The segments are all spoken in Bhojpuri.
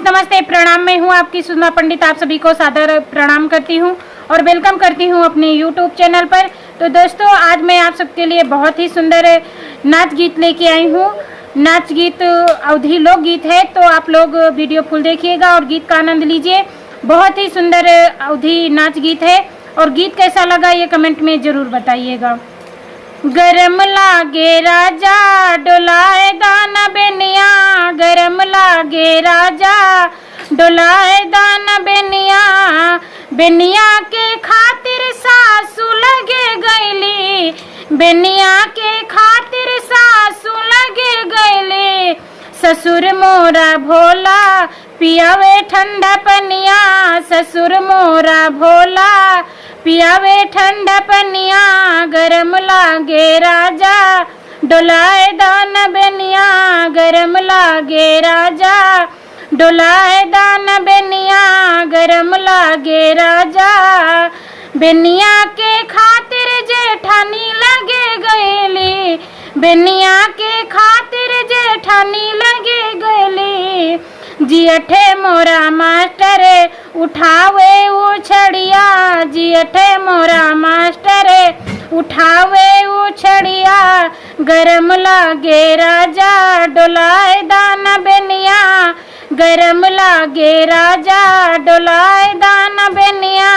नमस्ते, प्रणाम। मैं हूँ आपकी सुषमा पंडित। आप सभी को सादर प्रणाम करती हूँ और वेलकम करती हूँ अपने यूट्यूब चैनल पर। तो दोस्तों, आज मैं आप सबके लिए बहुत ही सुंदर नाच गीत लेके आई हूँ। नाच गीत अवधी लोक गीत है, तो आप लोग वीडियो फुल देखिएगा और गीत का आनंद लीजिए। बहुत ही सुंदर अवधी नाच गीत है और गीत कैसा लगा ये कमेंट में ज़रूर बताइएगा। गरम लागे राजा डोलाए दाना बेनिया, गरम लागे राजा डोलाए दाना बेनिया, बेनिया के खातिर सासू लगे गईली, बेनिया के खातिर सासू लगे गईली। ससुर मोरा भोला पियावे ठंडा पनिया, ससुर मोरा भोला पियावे ठंडा पनिया, गरम लागे राजा डोलाए दान बेनिया, गरम लागे राजा डोलाए दान बेनिया, गरम लागे राजा। बेनिया के खातिर जेठानी लगे गईली, बेनिया के खातिर जेठानी लगे गईली। जियठे मोरा मास्टर उठावे उछड़िया, जियठे मोरा मास्टर उठावे उछड़िया, गरम लागे राजा डोलाए दाना बेनिया, गरम लागे राजा डोलाए दाना बेनिया,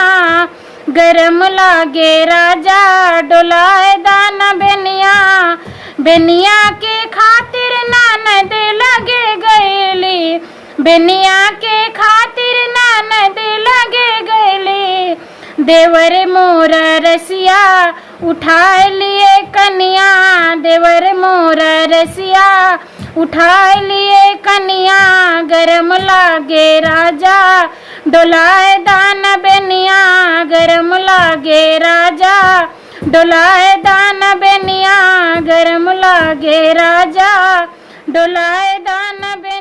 गरम लागे राजा डोलाए दाना बेनिया। बेनिया के खातिर ननद लगे गईली, बेनिया के खातिर ननद लगे गईली। देवर मोरा रसिया उठा लिए कनिया, देवर मोरा रसिया उठा लिए कनिया, गरम लागे राजा डोलाए दान बेनिया, गरम लागे राजा डोलाए दान बेनिया, गरम लागे राजा डोलाए दान बेनिया।